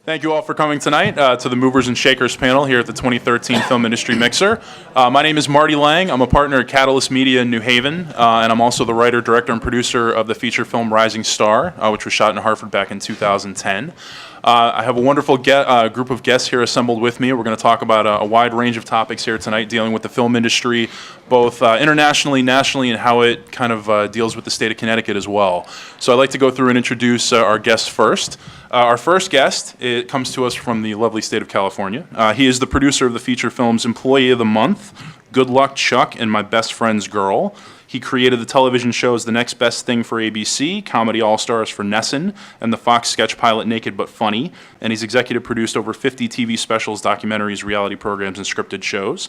Thank you all for coming tonight to the Movers and Shakers panel here at the 2013 Film Industry Mixer. My name is Marty Lang. I'm a partner at Catalyst Media in New Haven, and I'm also the writer, director, and producer of the feature film Rising Star, which was shot in Hartford back in 2010. I have a wonderful group of guests here assembled with me. We're going to talk about a wide range of topics here tonight dealing with the film industry, both internationally, nationally, and how it kind of deals with the state of Connecticut as well. So I'd like to go through and introduce our guests first. Our first guest, it comes to us from the lovely state of California. He is the producer of the feature films Employee of the Month, Good Luck Chuck, and My Best Friend's Girl. He created the television shows The Next Best Thing for ABC, Comedy All-Stars for Nessun, and the Fox sketch pilot Naked But Funny. And he's executive produced over 50 TV specials, documentaries, reality programs, and scripted shows.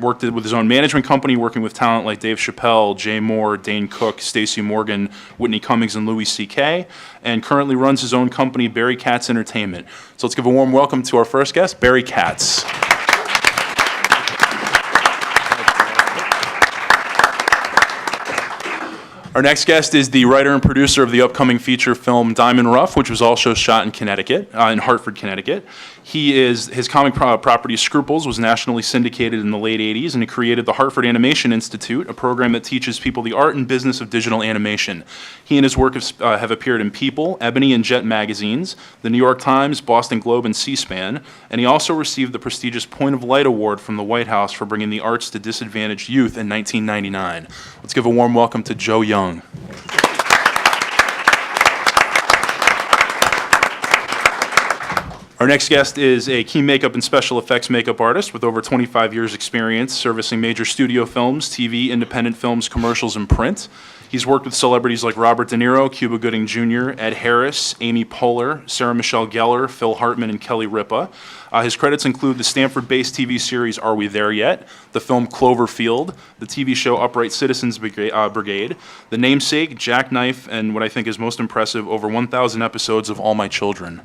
Worked with his own management company, working with talent like Dave Chappelle, Jay Moore, Dane Cook, Stacey Morgan, Whitney Cummings, and Louis C.K., and currently runs his own company, Barry Katz Entertainment. So let's give a warm welcome to our first guest, Barry Katz. Our next guest is the writer and producer of the upcoming feature film Diamond Ruff, which was also shot in Connecticut, in Hartford, Connecticut. His comic property Scruples was nationally syndicated in the late 80s, and he created the Hartford Animation Institute, a program that teaches people the art and business of digital animation. He and his work have appeared in People, Ebony, and Jet magazines, the New York Times, Boston Globe, and C-SPAN, and he also received the prestigious Point of Light Award from the White House for bringing the arts to disadvantaged youth in 1999. Let's give a warm welcome to Joe Young. Our next guest is a key makeup and special effects makeup artist with over 25 years experience servicing major studio films, TV, independent films, commercials, and print. He's worked with celebrities like Robert De Niro, Cuba Gooding Jr., Ed Harris, Amy Poehler, Sarah Michelle Gellar, Phil Hartman, and Kelly Ripa. His credits include the Stanford-based TV series Are We There Yet?, the film Cloverfield, the TV show Upright Citizens Brigade, The Namesake, Jackknife, and what I think is most impressive, over 1,000 episodes of All My Children.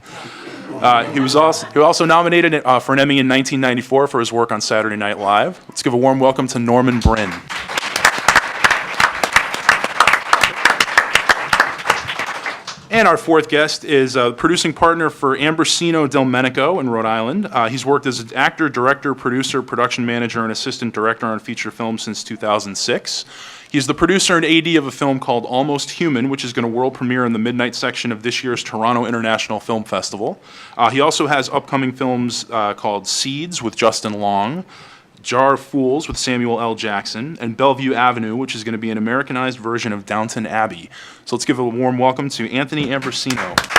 He was also nominated for an Emmy in 1994 for his work on Saturday Night Live. Let's give a warm welcome to Norman Bryn. And our fourth guest is a producing partner for Ambrosino Delmenico in Rhode Island. He's worked as an actor, director, producer, production manager, and assistant director on feature films since 2006. He's the producer and AD of a film called Almost Human, which is going to world premiere in the midnight section of this year's Toronto International Film Festival. He also has upcoming films called Seeds with Justin Long, Jar of Fools with Samuel L. Jackson, and Bellevue Avenue, which is going to be an Americanized version of Downton Abbey. So let's give a warm welcome to Anthony Ambrosino.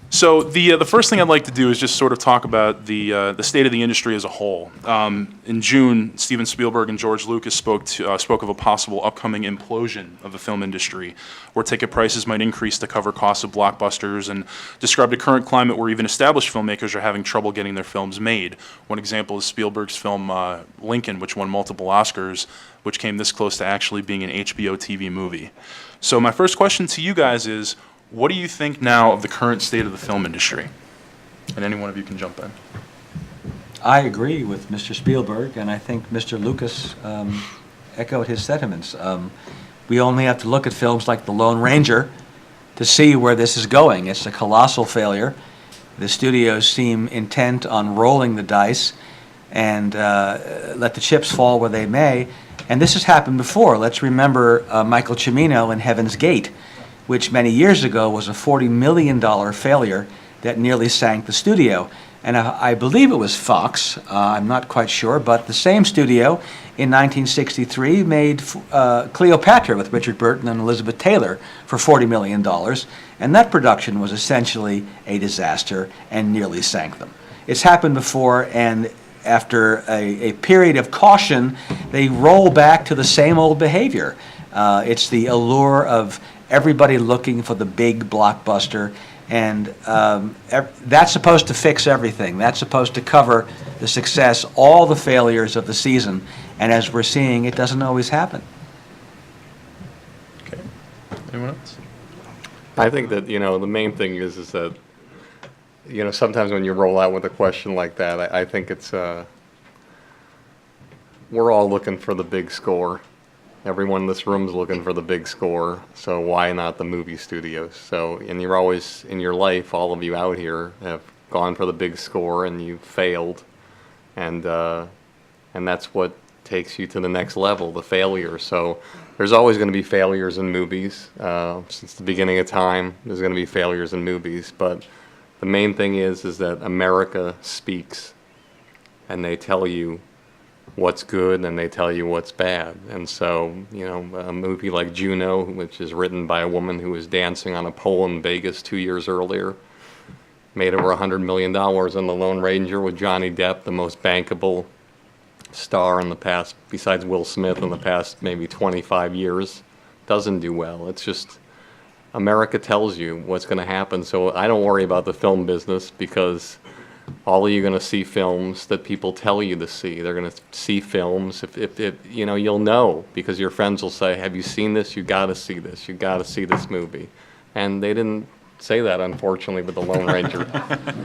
So the first thing I'd like to do is just sort of talk about the state of the industry as a whole. In June, Steven Spielberg and George Lucas spoke of a possible upcoming implosion of the film industry, where ticket prices might increase to cover costs of blockbusters, and described a current climate where even established filmmakers are having trouble getting their films made. One example is Spielberg's film Lincoln, which won multiple Oscars, which came this close to actually being an HBO TV movie. So my first question to you guys is, what do you think now of the current state of the film industry? And any one of you can jump in. I agree with Mr. Spielberg, and I think Mr. Lucas echoed his sentiments. We only have to look at films like The Lone Ranger to see where this is going. It's a colossal failure. The studios seem intent on rolling the dice and let the chips fall where they may. And this has happened before. Let's remember Michael Cimino in Heaven's Gate, which many years ago was a $40 million failure that nearly sank the studio. And I believe it was Fox, I'm not quite sure, but the same studio in 1963 made Cleopatra with Richard Burton and Elizabeth Taylor for $40 million, and that production was essentially a disaster and nearly sank them. It's happened before, and after a period of caution, they roll back to the same old behavior. It's the allure of everybody looking for the big blockbuster, and that's supposed to fix everything. That's supposed to cover the success, all the failures of the season, and as we're seeing, it doesn't always happen. Okay. Anyone else? I think that, the main thing is that, sometimes when you roll out with a question like that, I think it's, we're all looking for the big score. Everyone in this room is looking for the big score, so why not the movie studios? So, and you're always, in your life, all of you out here have gone for the big score and you failed. And that's what takes you to the next level, the failure. So there's always going to be failures in movies. Since the beginning of time, there's going to be failures in movies. But the main thing is that America speaks, and they tell you what's good and they tell you what's bad. And so, a movie like Juno, which is written by a woman who was dancing on a pole in Vegas 2 years earlier, made over $100 million on The Lone Ranger with Johnny Depp, the most bankable star in the past, besides Will Smith, in the past maybe 25 years. Doesn't do well. It's just, America tells you what's going to happen. So I don't worry about the film business, because all of you are going to see films that people tell you to see. They're going to see films. If you'll know, because your friends will say, have you seen this? You got to see this. You got to see this movie. And they didn't say that, unfortunately, with The Lone Ranger.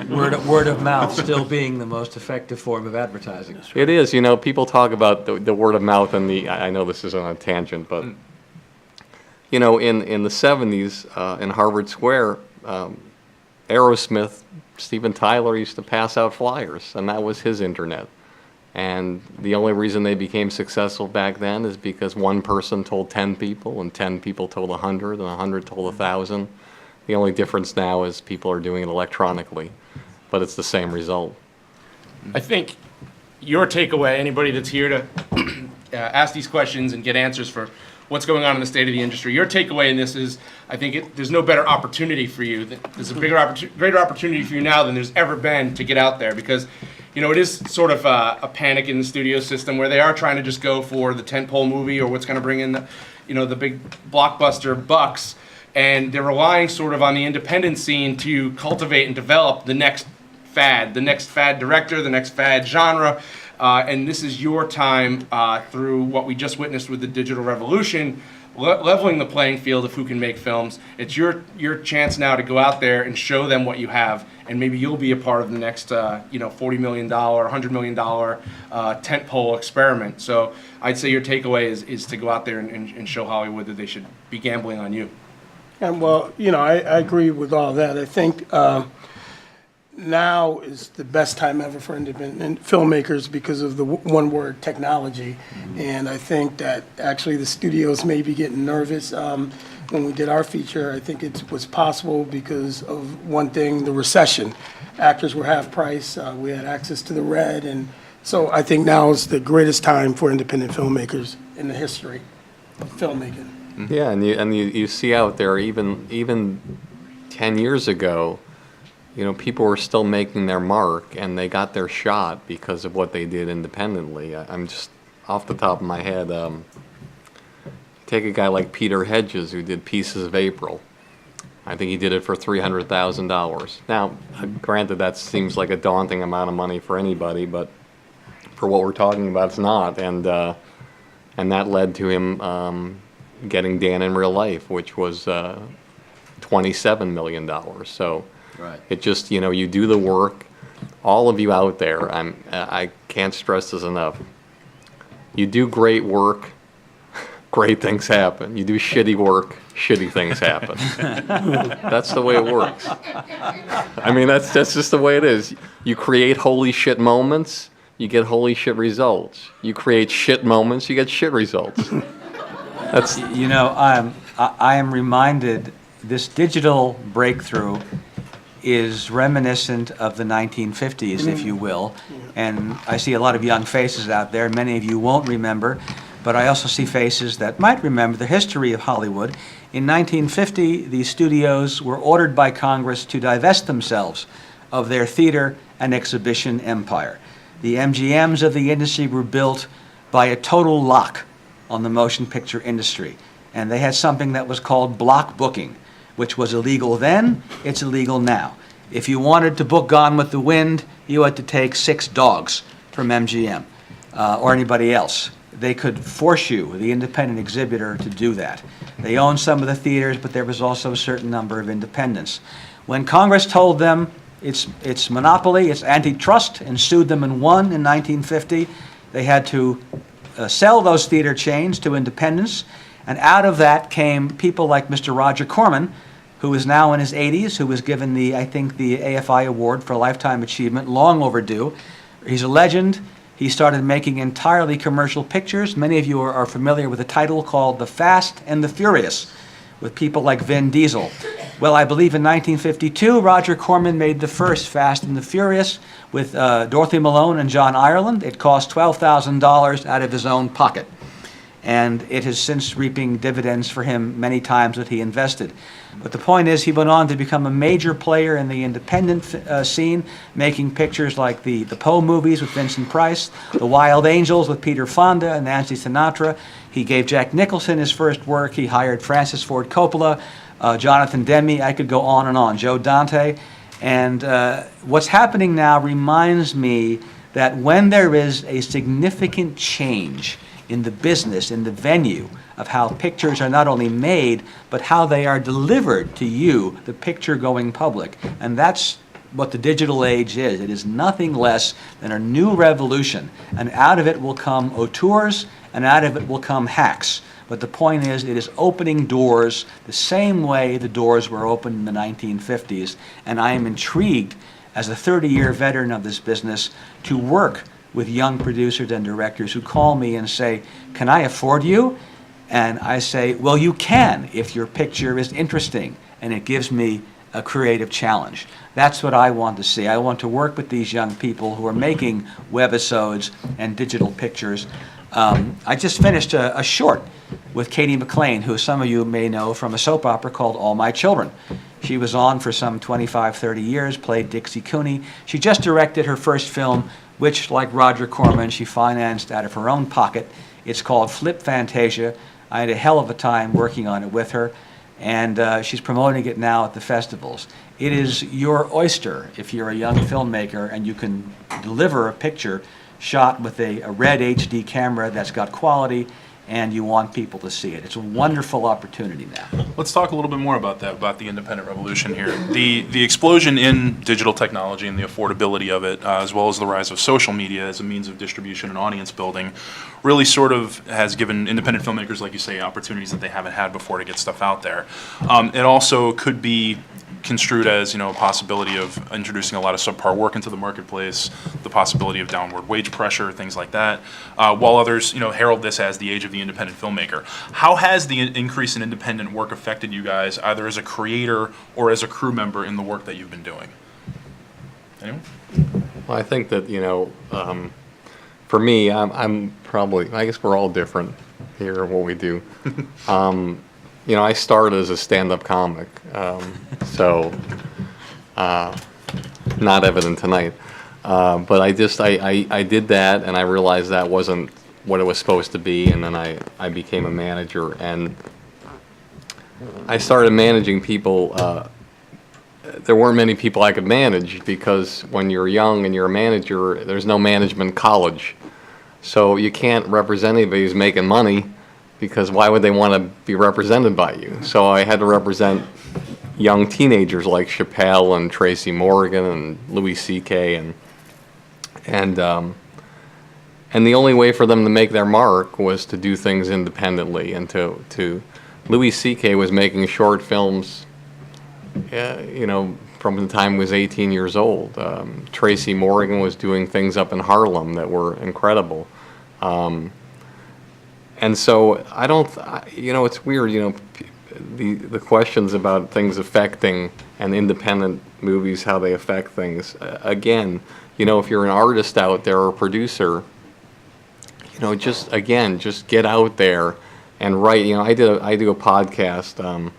Word of mouth still being the most effective form of advertising. It is. People talk about the word of mouth and I know this is on a tangent, but, in the 70s in Harvard Square, Aerosmith, Steven Tyler used to pass out flyers, and that was his internet. And the only reason they became successful back then is because one person told 10 people, and 10 people told 100, and 100 told 1,000. The only difference now is people are doing it electronically, but it's the same result. I think your takeaway, anybody that's here to ask these questions and get answers for what's going on in the state of the industry, your takeaway in this is, I think there's no better opportunity for you. There's a greater opportunity for you now than there's ever been to get out there, because it is sort of a panic in the studio system where they are trying to just go for the tentpole movie or what's going to bring in the big blockbuster bucks, and they're relying sort of on the independent scene to cultivate and develop the next fad director, the next fad genre. And this is your time through what we just witnessed with the digital revolution, leveling the playing field of who can make films. It's your chance now to go out there and show them what you have, and maybe you'll be a part of the next $40 million, $100 million tentpole experiment. So I'd say your takeaway is to go out there and show Hollywood that they should be gambling on you. And well, I agree with all that. I think now is the best time ever for independent filmmakers because of the one word, technology. And I think that actually the studios may be getting nervous. When we did our feature, I think it was possible because of one thing, the recession. Actors were half price, we had access to the red, and so I think now is the greatest time for independent filmmakers in the history of filmmaking. Yeah, and you see out there, even 10 years ago, people were still making their mark, and they got their shot because of what they did independently. I'm just, off the top of my head, take a guy like Peter Hedges, who did Pieces of April. I think he did it for $300,000. Now, granted, that seems like a daunting amount of money for anybody, but for what we're talking about, it's not. And that led to him getting Dan in Real Life, which was $27 million. So Right. it just, you do the work. All of you out there, I can't stress this enough. You do great work, great things happen. You do shitty work, shitty things happen. That's the way it works. I mean, that's just the way it is. You create holy shit moments, you get holy shit results. You create shit moments, you get shit results. That's I am reminded this digital breakthrough is reminiscent of the 1950s, if you will. And I see a lot of young faces out there. Many of you won't remember, but I also see faces that might remember the history of Hollywood. In 1950, the studios were ordered by Congress to divest themselves of their theater and exhibition empire. The MGMs of the industry were built by a total lock on the motion picture industry. And they had something that was called block booking, which was illegal then, it's illegal now. If you wanted to book Gone with the Wind, you had to take 6 dogs from MGM or anybody else. They could force you, the independent exhibitor, to do that. They owned some of the theaters, but there was also a certain number of independents. When Congress told them it's monopoly, it's antitrust, and sued them and won in 1950, they had to sell those theater chains to independents, and out of that came people like Mr. Roger Corman, who is now in his 80s, who was given the AFI Award for Lifetime Achievement, long overdue. He's a legend. He started making entirely commercial pictures. Many of you are familiar with a title called The Fast and the Furious, with people like Vin Diesel. Well, I believe in 1952, Roger Corman made the first Fast and the Furious with Dorothy Malone and John Ireland. It cost $12,000 out of his own pocket. And it has since reaping dividends for him many times that he invested. But the point is, he went on to become a major player in the independent scene, making pictures like the Poe movies with Vincent Price, The Wild Angels with Peter Fonda and Nancy Sinatra. He gave Jack Nicholson his first work. He hired Francis Ford Coppola, Jonathan Demme. I could go on and on. Joe Dante. And what's happening now reminds me that when there is a significant change in the business, in the venue of how pictures are not only made, but how they are delivered to you, the picture-going public. And that's what the digital age is. It is nothing less than a new revolution. And out of it will come auteurs, and out of it will come hacks. But the point is, it is opening doors the same way the doors were opened in the 1950s. And I am intrigued, as a 30-year veteran of this business, to work with young producers and directors who call me and say, "Can I afford you?" And I say, "Well, you can if your picture is interesting," and it gives me a creative challenge. That's what I want to see. I want to work with these young people who are making webisodes and digital pictures. I just finished a short with Cady Mcclain, who some of you may know from a soap opera called All My Children. She was on for some 25, 30 years, played Dixie Cooney. She just directed her first film, which, like Roger Corman, she financed out of her own pocket. It's called Flip Fantasia. I had a hell of a time working on it with her, and she's promoting it now at the festivals. It is your oyster if you're a young filmmaker and you can deliver a picture shot with a red HD camera that's got quality, and you want people to see it. It's a wonderful opportunity now. Let's talk a little bit more about that, about the independent revolution here. The explosion in digital technology and the affordability of it, as well as the rise of social media as a means of distribution and audience building, really sort of has given independent filmmakers, like you say, opportunities that they haven't had before to get stuff out there. It also could be construed as, a possibility of introducing a lot of subpar work into the marketplace, the possibility of downward wage pressure, things like that, while others, herald this as the age of the independent filmmaker. How has the increase in independent work affected you guys, either as a creator or as a crew member in the work that you've been doing? Anyone? Well, I think that, for me, I'm probably, I guess we're all different here in what we do. I started as a stand-up comic, so not evident tonight. But I did that, and I realized that wasn't what it was supposed to be, and then I became a manager, and I started managing people. There weren't many people I could manage, because when you're young and you're a manager, there's no management college. So you can't represent anybody who's making money, because why would they want to be represented by you? So I had to represent young teenagers like Chappelle and Tracy Morgan and Louis C.K. and the only way for them to make their mark was to do things independently. And to Louis C.K. was making short films, from the time he was 18 years old. Tracy Morgan was doing things up in Harlem that were incredible. And so I don't, it's weird, the questions about things affecting and independent movies, how they affect things. Again, if you're an artist out there or a producer, just get out there and write. I do a podcast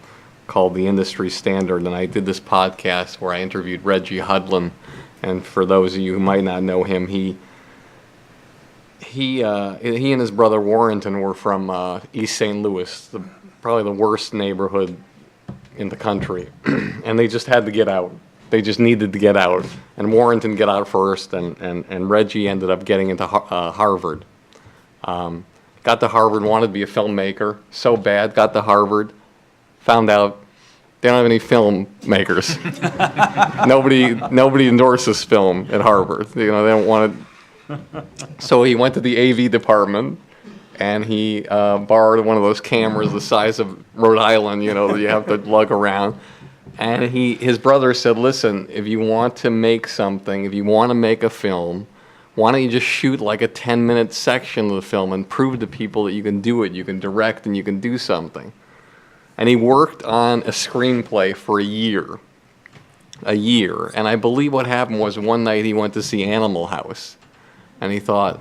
called The Industry Standard, and I did this podcast where I interviewed Reggie Hudlin. And for those of you who might not know him, he and his brother Warrington were from East St. Louis, probably the worst neighborhood in the country, and they just had to get out. They just needed to get out, and Warrington got out first, and Reggie ended up getting into Harvard. Got to Harvard, wanted to be a filmmaker so bad, got to Harvard, found out they don't have any filmmakers. Nobody endorses film at Harvard. They don't want it. So he went to the AV department and he borrowed one of those cameras the size of Rhode Island, that you have to lug around. And his brother said, listen, if you want to make something, if you want to make a film, why don't you just shoot like a 10-minute section of the film and prove to people that you can do it, you can direct, and you can do something. And he worked on a screenplay for a year. And I believe what happened was one night he went to see Animal House. And he thought,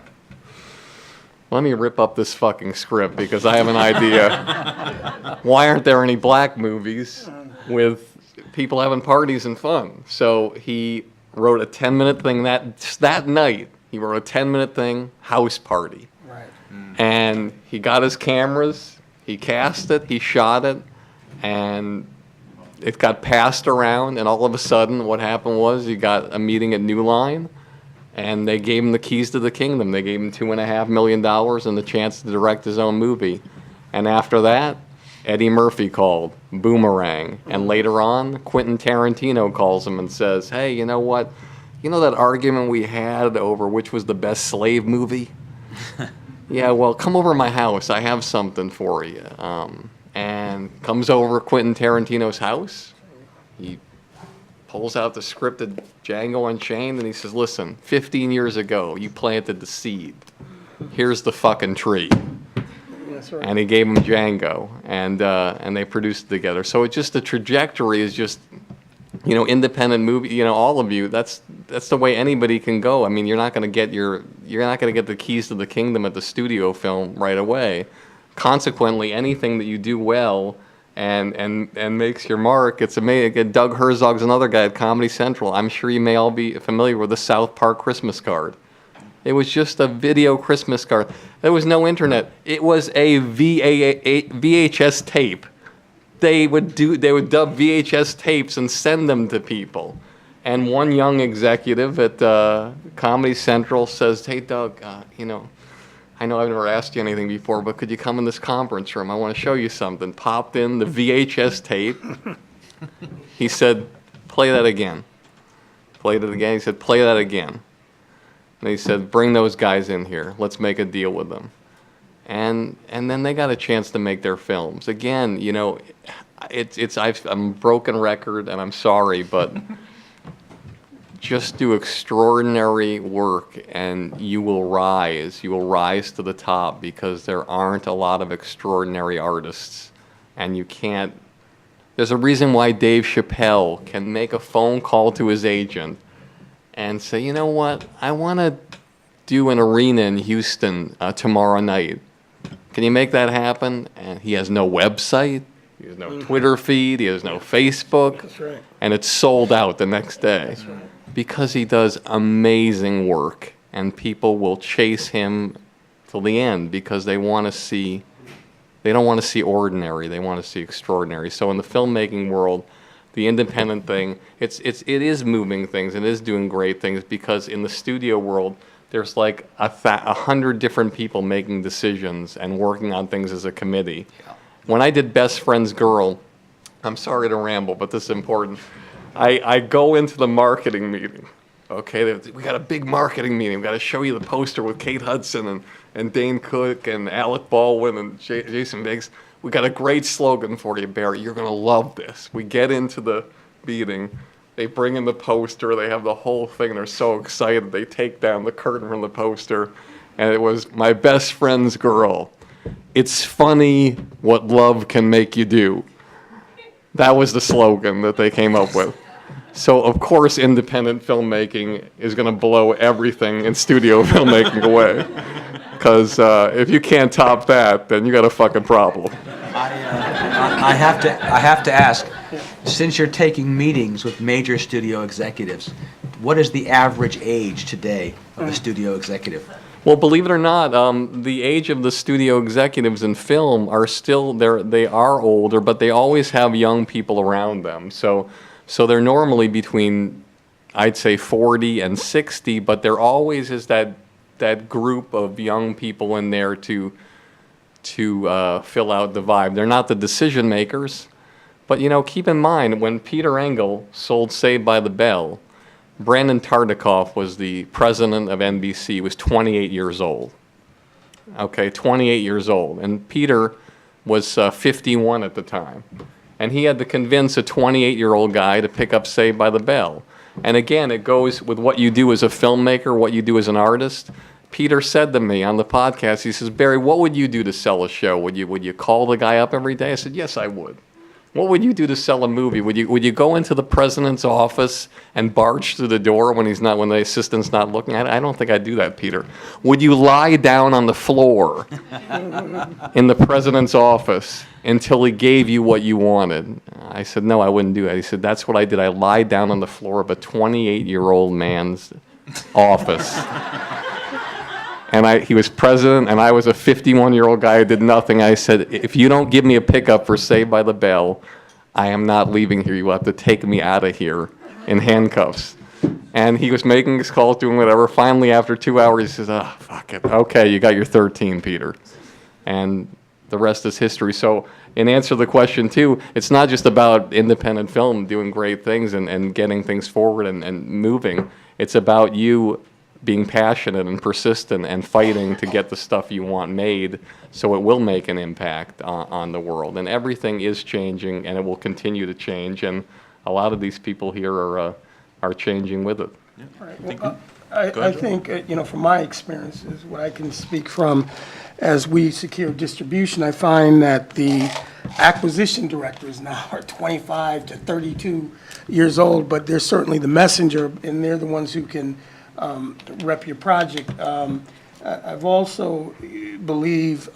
let me rip up this fucking script because I have an idea. Why aren't there any black movies with people having parties and fun? So he wrote a 10-minute thing that night. He wrote a 10-minute thing, house party. Right. And he got his cameras, he cast it, he shot it, and it got passed around, and all of a sudden what happened was he got a meeting at New Line, and they gave him the keys to the kingdom. They gave him $2.5 million and the chance to direct his own movie. And after that, Eddie Murphy called, Boomerang. And later on, Quentin Tarantino calls him and says, hey, you know what? You know that argument we had over which was the best slave movie? Yeah, well, come over to my house. I have something for you. And comes over to Quentin Tarantino's house. He pulls out the script of Django Unchained, and he says, listen, 15 years ago, you planted the seed. Here's the fucking tree. That's right. And he gave him Django, and they produced it together. So it's just the trajectory is just, independent movie. All of you. That's the way anybody can go. I mean, you're not going to get the keys to the kingdom at the studio film right away. Consequently, anything that you do well and makes your mark, it's amazing. Doug Herzog's another guy at Comedy Central. I'm sure you may all be familiar with the South Park Christmas card. It was just a video Christmas card. There was no internet. It was a VHS tape. They would dub VHS tapes and send them to people. And one young executive at Comedy Central says, hey, Doug, I know I've never asked you anything before, but could you come in this conference room? I want to show you something. Popped in the VHS tape. He said, play that again. Played it again. He said, play that again. And he said, bring those guys in here. Let's make a deal with them. And then they got a chance to make their films. Again, I'm a broken record, and I'm sorry, but just do extraordinary work, and you will rise. You will rise to the top because there aren't a lot of extraordinary artists, and you can't. There's a reason why Dave Chappelle can make a phone call to his agent and say, you know what, I want to do an arena in Houston tomorrow night. Can you make that happen? And he has no website, he has no Twitter feed, he has no Facebook. That's right. And it's sold out the next day. That's right. Because he does amazing work, and people will chase him till the end because they want to see. They don't want to see ordinary. They want to see extraordinary. So in the filmmaking world, the independent thing, it is moving things and it is doing great things, because in the studio world, there's like 100 different people making decisions and working on things as a committee. Yeah. When I did Best Friend's Girl, I'm sorry to ramble, but this is important. I go into the marketing meeting. Okay, we got a big marketing meeting. We got to show you the poster with Kate Hudson and Dane Cook and Alec Baldwin and Jason Biggs. We got a great slogan for you, Barry. You're going to love this. We get into the meeting. They bring in the poster. They have the whole thing. They're so excited. They take down the curtain from the poster. And it was My Best Friend's Girl. It's funny what love can make you do. That was the slogan that they came up with. So, of course, independent filmmaking is going to blow everything in studio filmmaking away. Because if you can't top that, then you got a fucking problem. I have to ask, since you're taking meetings with major studio executives, what is the average age today of a studio executive? Well, believe it or not, the age of the studio executives in film are still, they are older, but they always have young people around them. So they're normally between, I'd say, 40 and 60, but there always is that group of young people in there to fill out the vibe. They're not the decision makers, but keep in mind, when Peter Engel sold Saved by the Bell, Brandon Tartikoff was the president of NBC. He was 28 years old. okay, 28 years old. And Peter was 51 at the time. And he had to convince a 28-year-old guy to pick up Saved by the Bell. And again, it goes with what you do as a filmmaker, what you do as an artist. Peter said to me on the podcast, he says, Barry, what would you do to sell a show? Would you call the guy up every day? I said, yes, I would. What would you do to sell a movie? Would you go into the president's office and barge through the door when the assistant's not looking? I don't think I'd do that, Peter. Would you lie down on the floor in the president's office until he gave you what you wanted? I said, no, I wouldn't do that. He said, that's what I did. I lied down on the floor of a 28-year-old man's office. And he was president, and I was a 51-year-old guy who did nothing. I said, if you don't give me a pickup for Saved by the Bell, I am not leaving here. You have to take me out of here in handcuffs. And he was making his calls, doing whatever. Finally, after 2 hours, he says, oh, fuck it. Okay, you got your 13, Peter. And the rest is history. So in answer to the question, too, it's not just about independent film doing great things and getting things forward and moving. It's about you being passionate and persistent and fighting to get the stuff you want made so it will make an impact on the world. And everything is changing, and it will continue to change. And a lot of these people here are changing with it. Right. Well, I think, from my experiences, what I can speak from as we secure distribution, I find that the acquisition directors now are 25 to 32 years old, but they're certainly the messenger, and they're the ones who can rep your project. I've also believe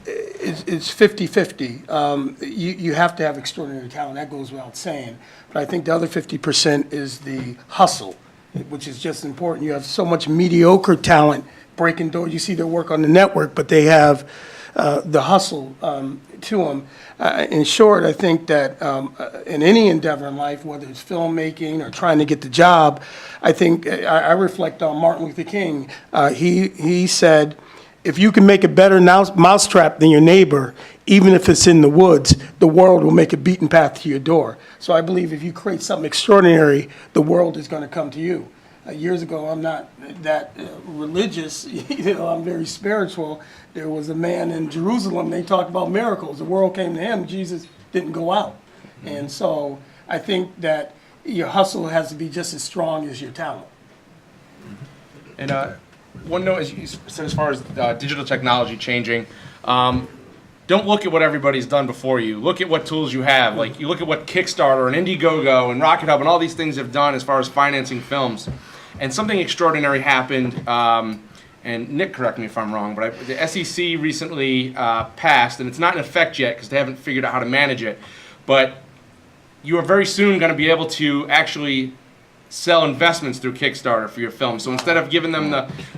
it's 50-50. You have to have extraordinary talent. That goes without saying. But I think the other 50% is the hustle, which is just important. You have so much mediocre talent breaking doors. You see their work on the network, but they have the hustle to them. In short, I think that in any endeavor in life, whether it's filmmaking or trying to get the job, I think I reflect on Martin Luther King. He said, if you can make a better mousetrap than your neighbor, even if it's in the woods, the world will make a beaten path to your door. So I believe if you create something extraordinary, the world is going to come to you. Years ago, I'm not that religious, I'm very spiritual. There was a man in Jerusalem, they talked about miracles. The world came to him, Jesus didn't go out. And so I think that your hustle has to be just as strong as your talent. And one note, as you said, as far as digital technology changing, don't look at what everybody's done before you. Look at what tools you have. Like, you look at what Kickstarter and Indiegogo and Rocket Hub and all these things have done as far as financing films. And something extraordinary happened, and Nick, correct me if I'm wrong, but the SEC recently passed, and it's not in effect yet because they haven't figured out how to manage it, but you are very soon going to be able to actually sell investments through Kickstarter for your film. So instead of giving them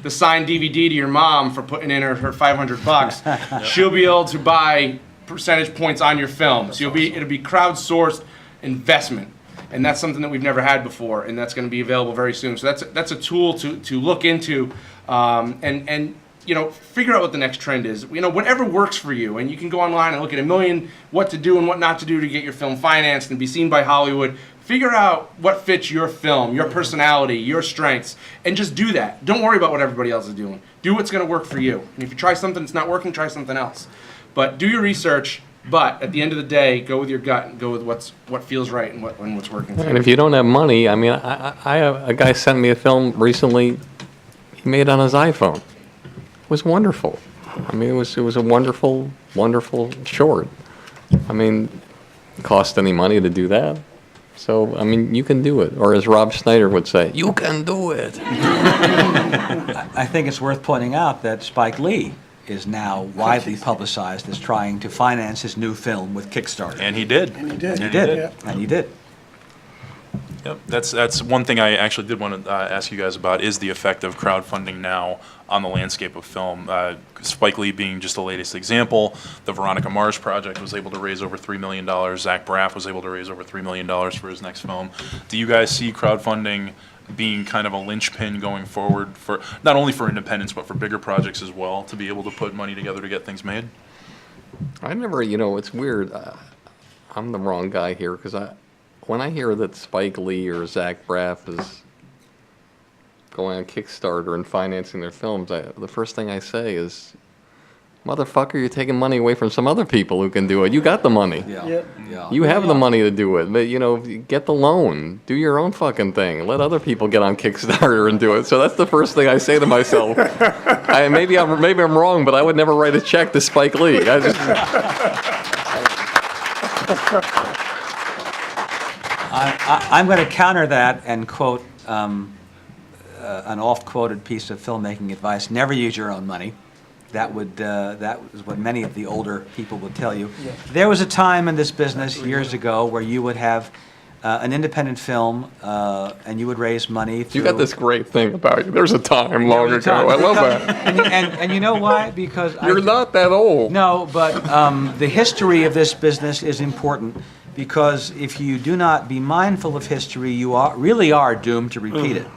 the signed DVD to your mom for putting in her $500, she'll be able to buy percentage points on your film. So it'll be crowdsourced investment. And that's something that we've never had before, and that's going to be available very soon. So that's a tool to look into, and figure out what the next trend is. Whatever works for you, and you can go online and look at a million what to do and what not to do to get your film financed and be seen by Hollywood. Figure out what fits your film, your personality, your strengths, and just do that. Don't worry about what everybody else is doing. Do what's going to work for you. And if you try something that's not working, try something else. But do your research. But at the end of the day, go with your gut and go with what feels right and what's working for you. And if you don't have money, I mean, a guy sent me a film recently. He made it on his iPhone. It was wonderful. I mean, it was a wonderful, wonderful short. I mean, it cost any money to do that. So, I mean, you can do it. Or as Rob Schneider would say, you can do it. I think it's worth pointing out that Spike Lee is now widely publicized as trying to finance his new film with Kickstarter. And he did. And he did. Yeah. And he did. Yep, that's one thing I actually did want to ask you guys about is the effect of crowdfunding now on the landscape of film. Spike Lee being just the latest example. The Veronica Mars project was able to raise over $3 million. Zach Braff was able to raise over $3 million for his next film. Do you guys see crowdfunding being kind of a linchpin going forward for not only for independents but for bigger projects as well, to be able to put money together to get things made? I never, it's weird. I'm the wrong guy here because when I hear that Spike Lee or Zach Braff is going on Kickstarter and financing their films, the first thing I say is, motherfucker, you're taking money away from some other people who can do it. You got the money. Yeah. Yep. Yeah. You have the money to do it, but get the loan, do your own fucking thing. Let other people get on Kickstarter and do it. So that's the first thing I say to myself. Maybe I'm wrong, but I would never write a check to Spike Lee. I'm going to counter that and quote an oft-quoted piece of filmmaking advice: never use your own money. That is what many of the older people would tell you. Yeah. There was a time in this business years ago where you would have an independent film and you would raise money through... You got this great thing about you. There's a time long ago. I love that. And you know why? Because You're not that old. No, but the history of this business is important, because if you do not be mindful of history, you really are doomed to repeat it.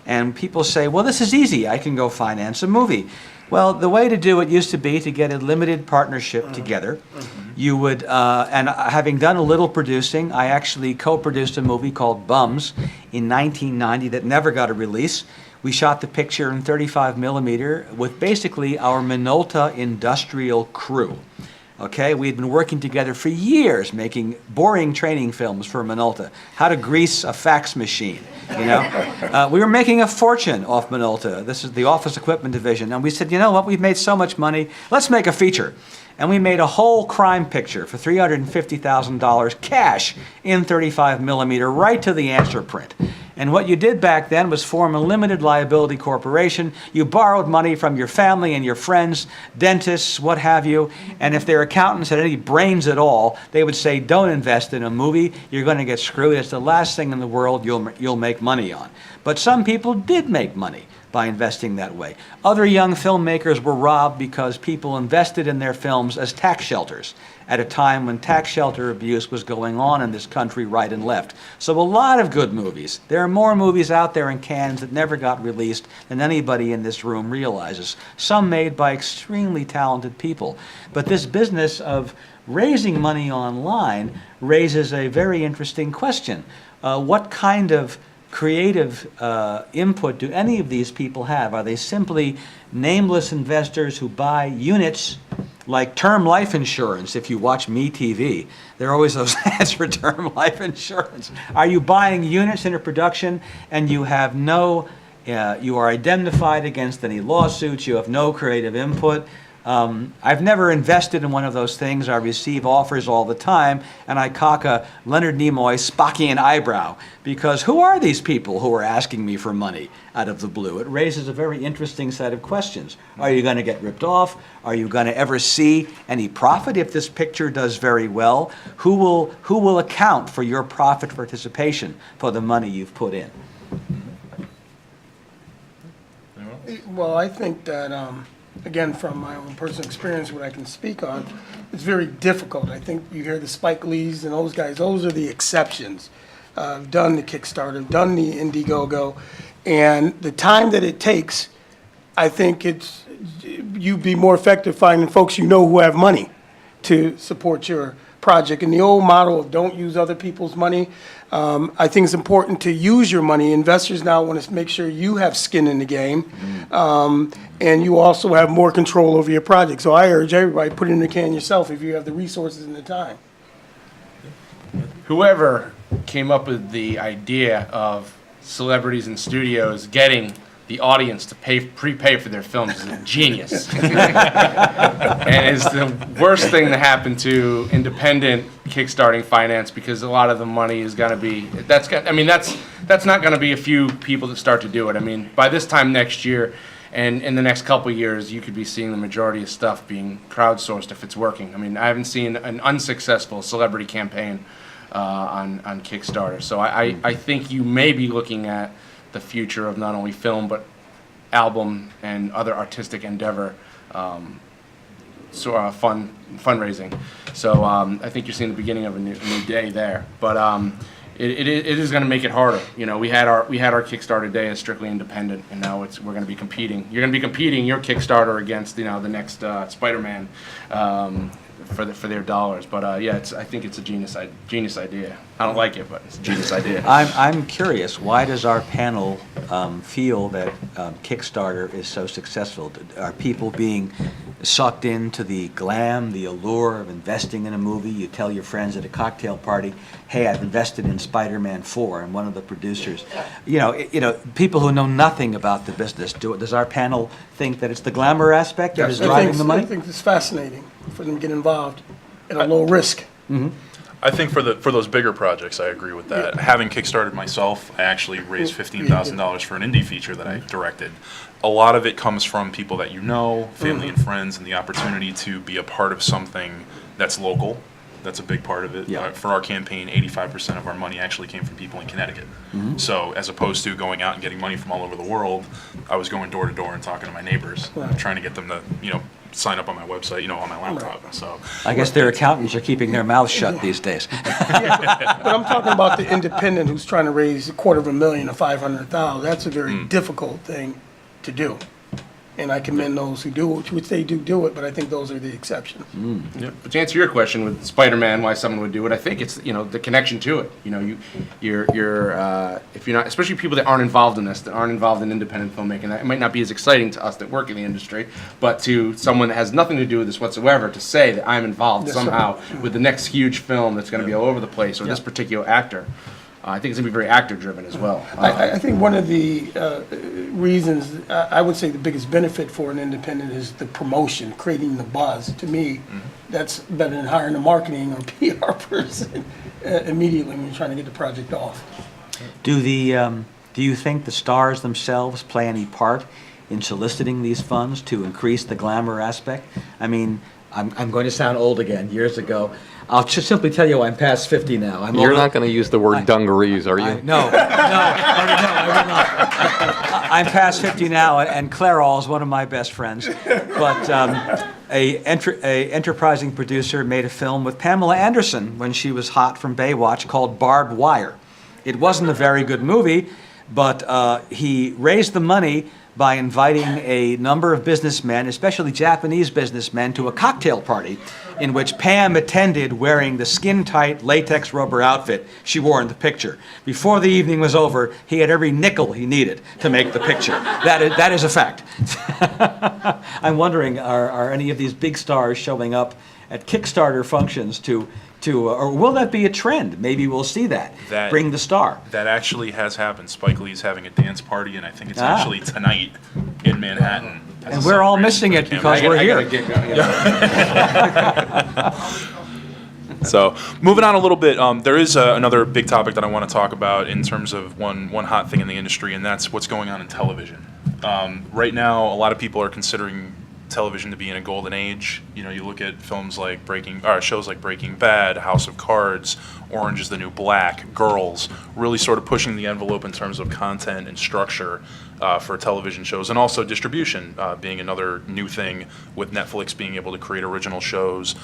And people say, well, this is easy. I can go finance a movie. Well, the way to do it used to be to get a limited partnership together. You would, and having done a little producing, I actually co-produced a movie called Bums in 1990 that never got a release. We shot the picture in 35 millimeter with basically our Minolta industrial crew. Okay, we had been working together for years making boring training films for Minolta. How to grease a fax machine, we were making a fortune off Minolta. This is the office equipment division. And we said, you know what, we've made so much money, let's make a feature. And we made a whole crime picture for $350,000 cash in 35 millimeter right to the answer print. And what you did back then was form a limited liability corporation. You borrowed money from your family and your friends, dentists, what have you, and if their accountants had any brains at all, they would say, don't invest in a movie, you're going to get screwed. It's the last thing in the world you'll make money on. But some people did make money by investing that way. Other young filmmakers were robbed because people invested in their films as tax shelters at a time when tax shelter abuse was going on in this country right and left. So a lot of good movies. There are more movies out there in cans that never got released than anybody in this room realizes. Some made by extremely talented people. But this business of raising money online raises a very interesting question. What kind of creative input do any of these people have? Are they simply nameless investors who buy units like term life insurance? If you watch MeTV, there are always those ads for term life insurance. Are you buying units in a production and you have you are indemnified against any lawsuits, you have no creative input? I've never invested in one of those things. I receive offers all the time, and I cock a Leonard Nimoy Spockian eyebrow, because who are these people who are asking me for money out of the blue? It raises a very interesting set of questions. Are you going to get ripped off? Are you going to ever see any profit if this picture does very well? Who will account for your profit participation for the money you've put in? Well, I think that, again, from my own personal experience, what I can speak on, it's very difficult. I think you hear the Spike Lees and those guys, those are the exceptions. Done the Kickstarter, done the Indiegogo, and the time that it takes, I think you'd be more effective finding folks who have money to support your project. And the old model of don't use other people's money, I think it's important to use your money. Investors now want to make sure you have skin in the game, and you also have more control over your project. So I urge everybody, put it in the can yourself if you have the resources and the time. Whoever came up with the idea of celebrities and studios getting the audience to prepay for their films is a genius. And it's the worst thing to happen to independent kickstarting finance, because a lot of the money is going to be, that's not going to be a few people that start to do it. I mean, by this time next year and in the next couple of years, you could be seeing the majority of stuff being crowdsourced if it's working. I mean, I haven't seen an unsuccessful celebrity campaign on Kickstarter. So I think you may be looking at the future of not only film but album and other artistic endeavor, fundraising. So I think you're seeing the beginning of a new day there. But it is going to make it harder. We had our Kickstarter day as strictly independent, and now we're going to be competing. You're going to be competing your Kickstarter against the next Spider-Man for their dollars. But I think it's a genius idea. I don't like it, but it's a genius idea. I'm curious, why does our panel feel that Kickstarter is so successful? Are people being sucked into the glam, the allure of investing in a movie? You tell your friends at a cocktail party, hey, I've invested in Spider-Man 4, and one of the producers, people who know nothing about the business, does our panel think that it's the glamour aspect that is driving the money? I think it's fascinating for them to get involved at a low risk. I think for those bigger projects, I agree with that. Having kickstarted myself, I actually raised $15,000 for an indie feature that I directed. A lot of it comes from people that you know, family and friends, and the opportunity to be a part of something that's local. That's a big part of it. Yeah. For our campaign, 85% of our money actually came from people in Connecticut. So as opposed to going out and getting money from all over the world, I was going door to door and talking to my neighbors, trying to get them to, sign up on my website, on my laptop. So I guess their accountants are keeping their mouths shut these days. But I'm talking about the independent who's trying to raise $250,000 or $500,000. That's a very difficult thing to do. And I commend those who do it, which they do it, but I think those are the exceptions. Yeah. But to answer your question with Spider-Man, why someone would do it, I think it's the connection to it. You're if you're not, especially people that aren't involved in this, that aren't involved in independent filmmaking, that it might not be as exciting to us that work in the industry, but to someone that has nothing to do with this whatsoever, to say that I'm involved somehow with the next huge film that's going to be all over the place, or this particular actor. I think it's going to be very actor-driven as well. I think one of the reasons, I would say the biggest benefit for an independent is the promotion, creating the buzz. To me, that's better than hiring a marketing or PR person immediately when you're trying to get the project off. Do you think the stars themselves play any part in soliciting these funds to increase the glamour aspect? I mean, I'm going to sound old again. Years ago, I'll just simply tell you I'm past 50 now. You're not going to use the word dungarees, are you? No, I will not. I'm past 50 now, and Clairol is one of my best friends. But a enterprising producer made a film with Pamela Anderson when she was hot from Baywatch called Barbed Wire. It wasn't a very good movie, but he raised the money by inviting a number of businessmen, especially Japanese businessmen, to a cocktail party in which Pam attended wearing the skin-tight latex rubber outfit she wore in the picture. Before the evening was over, he had every nickel he needed to make the picture. That is a fact. I'm wondering, are any of these big stars showing up at Kickstarter functions or will that be a trend? Maybe we'll see that. Bring the star. That actually has happened. Spike Lee's having a dance party, and I think it's actually tonight in Manhattan. And we're all missing it because we're here. So, moving on a little bit, there is another big topic that I want to talk about in terms of one hot thing in the industry, and that's what's going on in television. Right now, a lot of people are considering television to be in a golden age. You look at shows like Breaking Bad, House of Cards, Orange is the New Black, Girls, really sort of pushing the envelope in terms of content and structure for television shows, and also distribution being another new thing with Netflix being able to create original shows.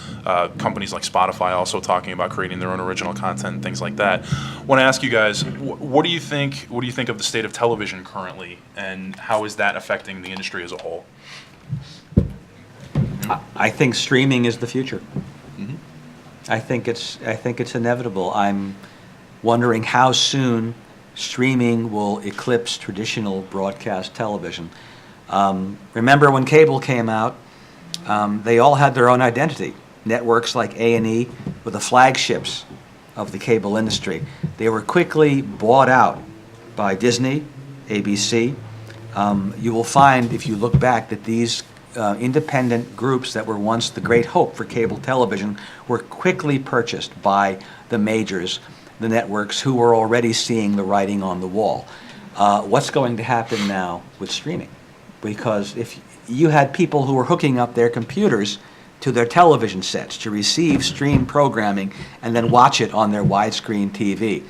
Companies like Spotify also talking about creating their own original content and things like that. I want to ask you guys, what do you think of the state of television currently, and how is that affecting the industry as a whole? I think streaming is the future. I think it's inevitable. I'm wondering how soon streaming will eclipse traditional broadcast television. Remember when cable came out, they all had their own identity. Networks like A&E were the flagships of the cable industry. They were quickly bought out by Disney, ABC. You will find, if you look back, that these independent groups that were once the great hope for cable television were quickly purchased by the majors, the networks, who were already seeing the writing on the wall. What's going to happen now with streaming? Because if you had people who were hooking up their computers to their television sets to receive stream programming and then watch it on their widescreen TV,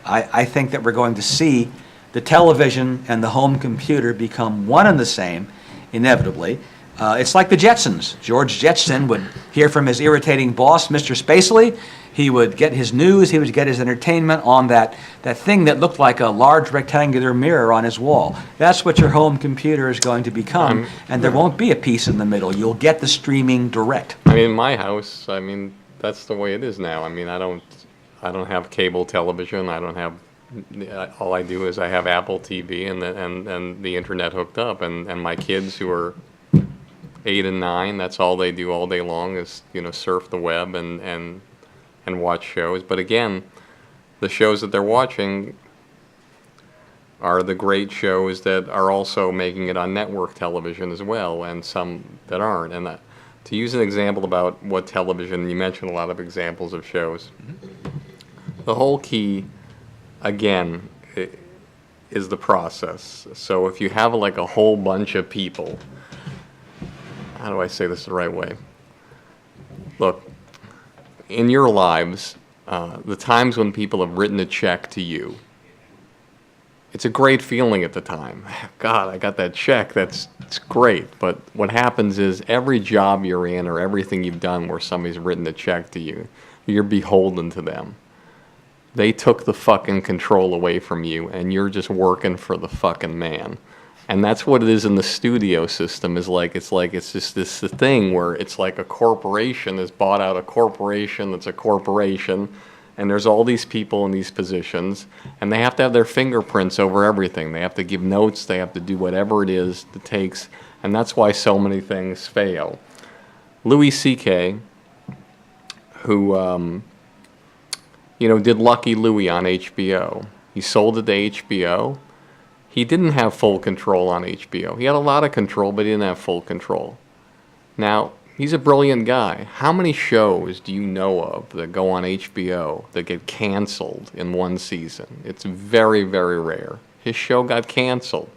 I think that we're going to see the television and the home computer become one and the same, inevitably. It's like the Jetsons. George Jetson would hear from his irritating boss, Mr. Spacely. He would get his news, he would get his entertainment on that thing that looked like a large rectangular mirror on his wall. That's what your home computer is going to become, and there won't be a piece in the middle. You'll get the streaming direct. I mean, in my house, that's the way it is now. I don't have cable television. I don't have. All I do is I have Apple TV and the internet hooked up, and my kids who are 8 and 9, that's all they do all day long is surf the web and watch shows. But again, the shows that they're watching are the great shows that are also making it on network television as well, and some that aren't. And to use an example about what television, you mentioned a lot of examples of shows. The whole key, again, is the process. So if you have like a whole bunch of people, how do I say this the right way? Look, in your lives, the times when people have written a check to you, it's a great feeling at the time. God, I got that check. It's great. But what happens is every job you're in or everything you've done where somebody's written a check to you, you're beholden to them. They took the fucking control away from you, and you're just working for the fucking man. And that's what it is in the studio system. It's just this thing where it's like a corporation has bought out a corporation that's a corporation, and there's all these people in these positions, and they have to have their fingerprints over everything. They have to give notes. They have to do whatever it is it takes, and that's why so many things fail. Louis C.K., who did Lucky Louie on HBO. He sold it to HBO. He didn't have full control on HBO. He had a lot of control, but he didn't have full control. Now, he's a brilliant guy. How many shows do you know of that go on HBO that get canceled in one season? It's very, very rare. His show got canceled.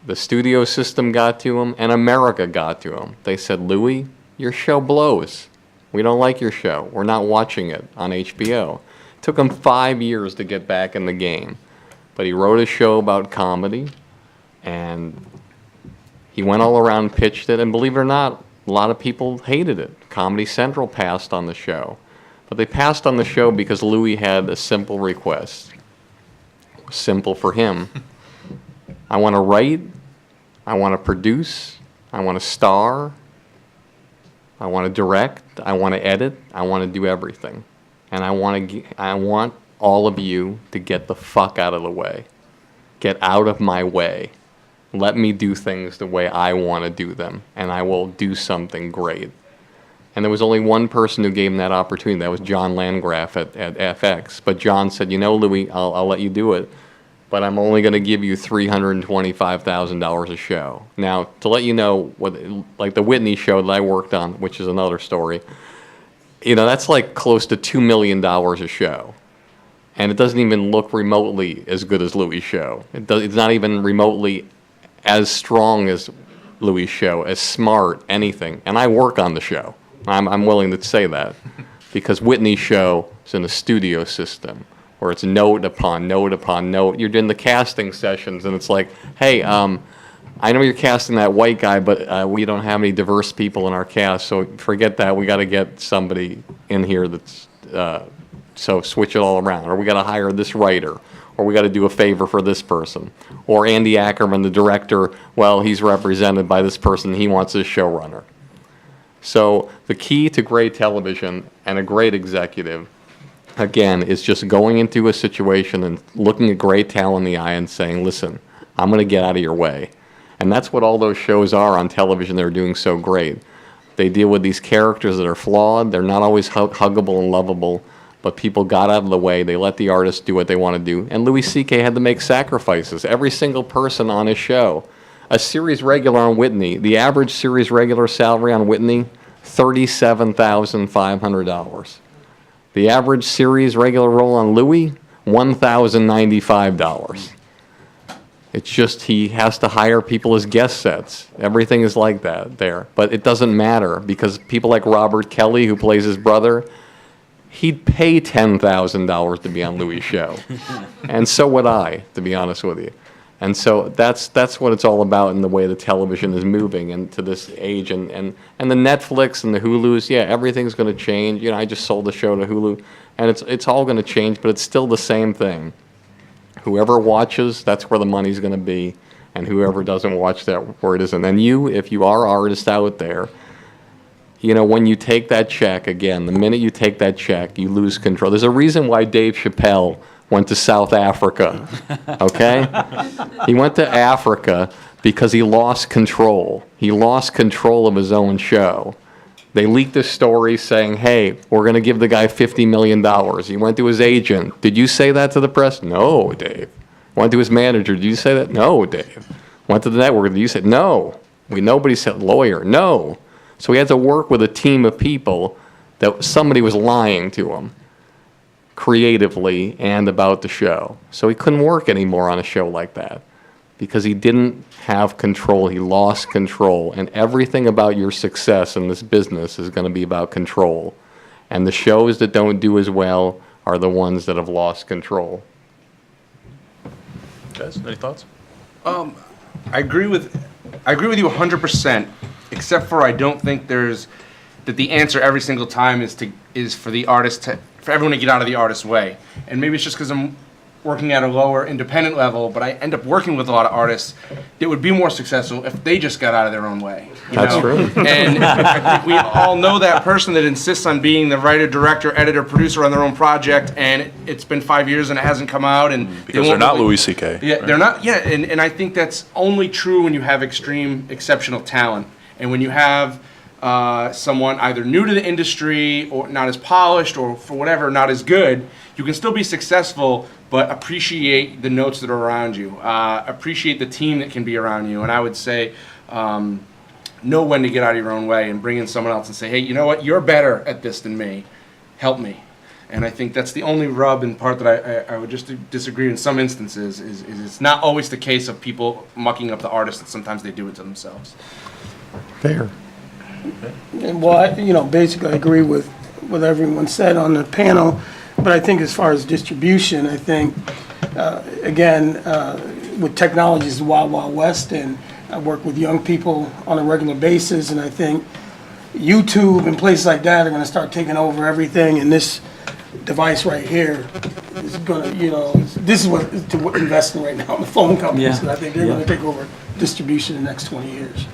The studio system got to him, and America got to him. They said, Louis, your show blows. We don't like your show. We're not watching it on HBO. It took him 5 years to get back in the game. But he wrote a show about comedy, and he went all around, pitched it, and believe it or not, a lot of people hated it. Comedy Central passed on the show. But they passed on the show because Louis had a simple request. Simple for him. I want to write, I want to produce, I want to star, I want to direct, I want to edit, I want to do everything. And I want all of you to get the fuck out of the way. Get out of my way. Let me do things the way I want to do them, and I will do something great. And there was only one person who gave him that opportunity. That was John Landgraf at FX. But John said, Louis, I'll let you do it, but I'm only going to give you $325,000 a show. Now, to let you know, like the Whitney show that I worked on, which is another story, that's like close to $2 million a show. And it doesn't even look remotely as good as Louis' show. It's not even remotely as strong as Louis' show, as smart, anything. And I work on the show. I'm willing to say that. Because Whitney's show is in a studio system where it's note upon note upon note. You're doing the casting sessions, and it's like, hey, I know you're casting that white guy, but we don't have any diverse people in our cast, so forget that. We got to get somebody in here that's... So switch it all around. Or we got to hire this writer. Or we got to do a favor for this person. Or Andy Ackerman, the director, well, he's represented by this person. He wants this showrunner. So the key to great television and a great executive, again, is just going into a situation and looking a great talent in the eye and saying, listen, I'm going to get out of your way. And that's what all those shows are on television that are doing so great. They deal with these characters that are flawed. They're not always huggable and lovable. But people got out of the way. They let the artists do what they want to do. And Louis C.K. had to make sacrifices. Every single person on his show. A series regular on Whitney, the average series regular salary on Whitney, $37,500. The average series regular role on Louis, $1,095. It's just he has to hire people as guest sets. Everything is like that there. But it doesn't matter because people like Robert Kelly, who plays his brother, he'd pay $10,000 to be on Louis' show. And so would I, to be honest with you. And so that's what it's all about in the way the television is moving into this age. And the Netflix and the Hulus, yeah, everything's going to change. I just sold the show to Hulu, and it's all going to change, but it's still the same thing. Whoever watches, that's where the money's going to be, and whoever doesn't watch, that where it isn't. And if you are artists out there, when you take that check, again, the minute you take that check, you lose control. There's a reason why Dave Chappelle went to South Africa, okay? He went to Africa because he lost control. He lost control of his own show. They leaked a story saying, hey, we're going to give the guy $50 million. He went to his agent. Did you say that to the press? No, Dave. Went to his manager. Did you say that? No, Dave. Went to the network. Did you say, no. Nobody said lawyer. No. So he had to work with a team of people that somebody was lying to him creatively and about the show. So he couldn't work anymore on a show like that because he didn't have control. He lost control. And everything about your success in this business is going to be about control. And the shows that don't do as well are the ones that have lost control. Guys, any thoughts? I agree with you 100%, except for I don't think that the answer every single time is for the artist for everyone to get out of the artist's way. And maybe it's just because I'm working at a lower independent level, but I end up working with a lot of artists that would be more successful if they just got out of their own way. That's true. And I think we all know that person that insists on being the writer, director, editor, producer on their own project, and it's been 5 years and it hasn't come out. And Because they're not Louis C.K. Yeah, right? they're not. Yeah, and I think that's only true when you have exceptional talent, and when you have someone either new to the industry or not as polished or for whatever not as good. You can still be successful, but appreciate the notes that are around you. Appreciate the team that can be around you. And I would say, know when to get out of your own way and bring in someone else and say, hey, you know what? You're better at this than me. Help me. And I think that's the only rub and part that I would just disagree in some instances is it's not always the case of people mucking up the artist, and sometimes they do it to themselves. Fair. And well, basically I agree with what everyone said on the panel, but I think as far as distribution, I think, with technology is the wild, wild west, and I work with young people on a regular basis, and I think YouTube and places like that are gonna start taking over everything, and this device right here is gonna, this is what to invest in right now in the phone companies, and I think they're gonna take over distribution in the next 20 years.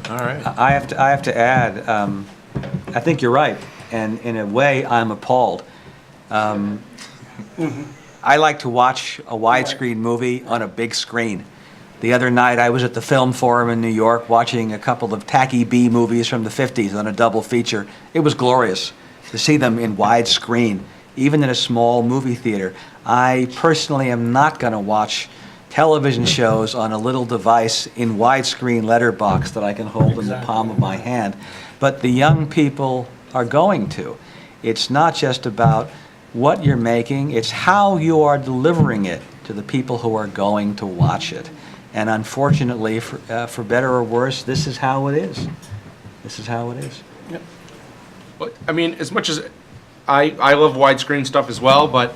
All right. I have to add, I think you're right, and in a way, I'm appalled. I like to watch a widescreen movie on a big screen. The other night, I was at the Film Forum in New York watching a couple of tacky B movies from the 50s on a double feature. It was glorious to see them in widescreen, even in a small movie theater. I personally am not going to watch television shows on a little device in widescreen letterbox that I can hold in the palm of my hand. But the young people are going to. It's not just about what you're making, it's how you are delivering it to the people who are going to watch it. And unfortunately, for better or worse, this is how it is. This is how it is. Yep. But, I mean, as much as I love widescreen stuff as well, but,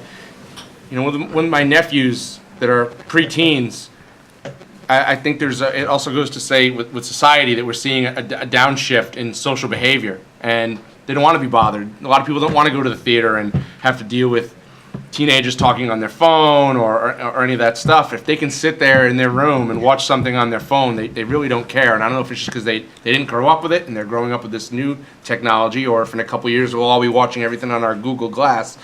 when my nephews that are preteens, I think it also goes to say with society that we're seeing a downshift in social behavior, and they don't want to be bothered. A lot of people don't want to go to the theater and have to deal with teenagers talking on their phone or any of that stuff. If they can sit there in their room and watch something on their phone, they really don't care. And I don't know if it's just because they didn't grow up with it and they're growing up with this new technology, or if in a couple years we'll all be watching everything on our Google Glass.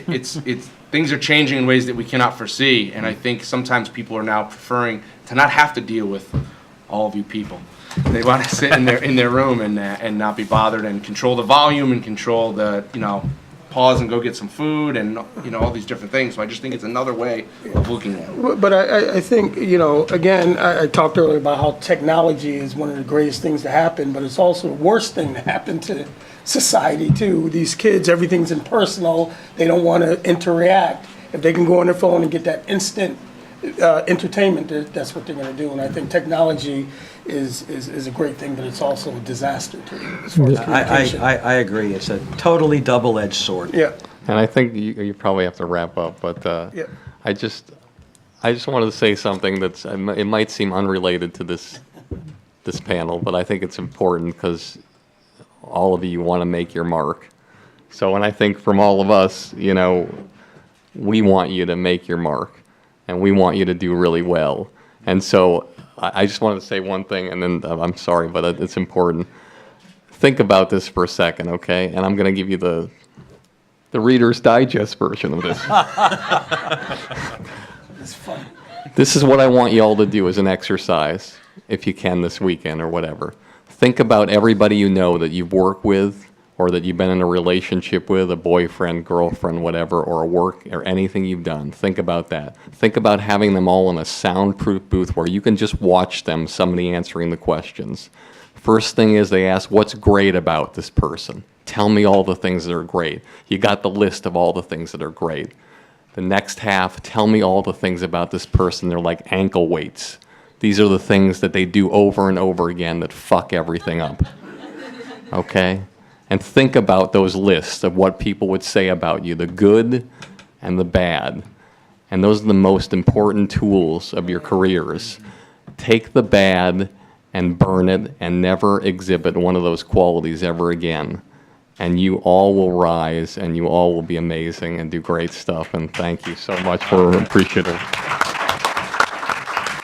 It's things are changing in ways that we cannot foresee, and I think sometimes people are now preferring to not have to deal with all of you people. They want to sit in their room and not be bothered, and control the volume and control the pause and go get some food and all these different things. So I just think it's another way of looking at it. But I think, again, I talked earlier about how technology is one of the greatest things to happen, but it's also the worst thing to happen to society too. These kids, everything's impersonal. They don't want to interact. If they can go on their phone and get that instant entertainment, that's what they're going to do. And I think technology is a great thing, but it's also a disaster too, as far as communication. I agree. It's a totally double-edged sword. Yeah. And I think you probably have to wrap up, but Yeah. I just wanted to say something it might seem unrelated to this panel, but I think it's important because all of you want to make your mark. So when I think from all of us, we want you to make your mark, and we want you to do really well. And so I just wanted to say one thing, and then I'm sorry, but it's important. Think about this for a second, okay? And I'm going to give you the Reader's Digest version of this. It's fun. This is what I want you all to do as an exercise, if you can this weekend or whatever. Think about everybody you know that you've worked with or that you've been in a relationship with, a boyfriend, girlfriend, whatever, or a work or anything you've done. Think about that. Think about having them all in a soundproof booth where you can just watch them, somebody answering the questions. First thing is they ask, what's great about this person? Tell me all the things that are great. You got the list of all the things that are great. The next half, tell me all the things about this person. They're like ankle weights. These are the things that they do over and over again that fuck everything up. Okay? And think about those lists of what people would say about you, the good and the bad. And those are the most important tools of your careers. Take the bad and burn it and never exhibit one of those qualities ever again. And you all will rise and you all will be amazing and do great stuff. And thank you so much for appreciative.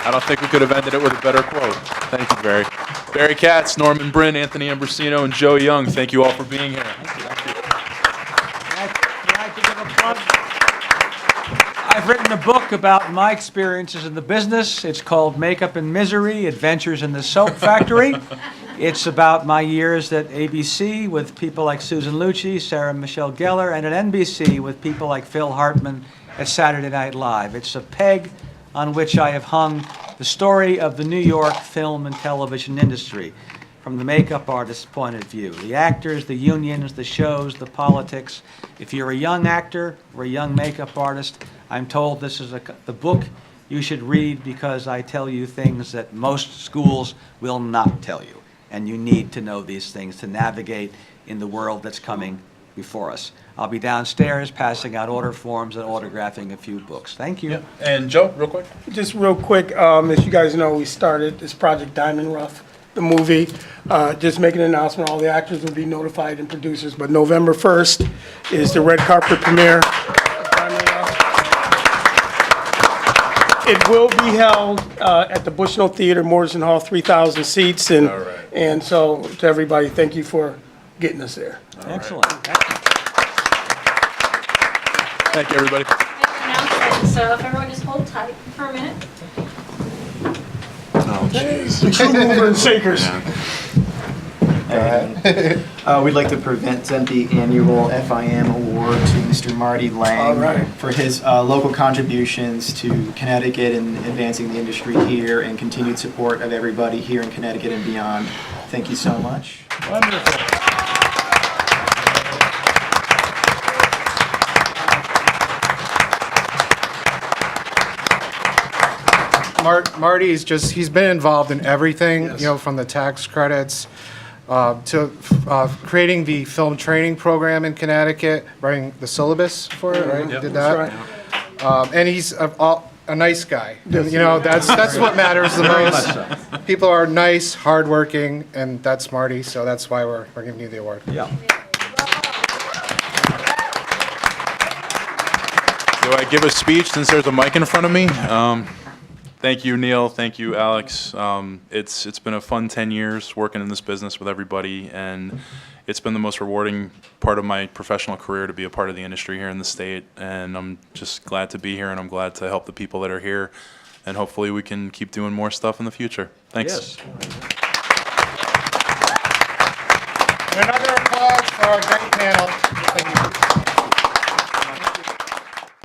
I don't think we could have ended it with a better quote. Thank you, Barry. Barry Katz, Norman Bryn, Anthony Ambrosino, and Joe Young, thank you all for being here. I've written a book about my experiences in the business. It's called Makeup and Misery, Adventures in the Soap Factory. It's about my years at ABC with people like Susan Lucci, Sarah Michelle Gellar, and at NBC with people like Phil Hartman at Saturday Night Live. It's a peg on which I have hung the story of the New York film and television industry from the makeup artist's point of view. The actors, the unions, the shows, the politics. If you're a young actor or a young makeup artist, I'm told this is the book you should read because I tell you things that most schools will not tell you. And you need to know these things to navigate in the world that's coming before us. I'll be downstairs passing out order forms and autographing a few books. Thank you. Yeah. And Joe, real quick. Just real quick, as you guys know, we started this project Diamond Ruff, the movie. Just making an announcement, all the actors will be notified and producers, but November 1st is the red carpet premiere of Diamond Ruff. It will be held at the Bushnell Theater, Morrison Hall, 3,000 seats. And, All right. and so to everybody, thank you for getting us there. Excellent. Thank you, everybody. So if everyone just hold tight for a minute. True mover and shakers. We'd like to present the annual FIM award to Mr. Marty Lang All right. for his local contributions to Connecticut and advancing the industry here and continued support of everybody here in Connecticut and beyond. Thank you so much. Wonderful. Marty's he's been involved in everything, Yes. from the tax credits to creating the film training program in Connecticut, writing the syllabus for it, right? He did that. That's right. And he's a nice guy. Yes. That's what matters the Very most. much so. People are nice, hardworking, and that's Marty, so that's why we're giving you the award. Yeah. Do I give a speech since there's a mic in front of me? Thank you, Neil. Thank you, Alex. It's been a fun 10 years working in this business with everybody, and it's been the most rewarding part of my professional career to be a part of the industry here in the state. And I'm just glad to be here, and I'm glad to help the people that are here. And hopefully we can keep doing more stuff in the future. Thanks. Yes. And another applause for our great panel.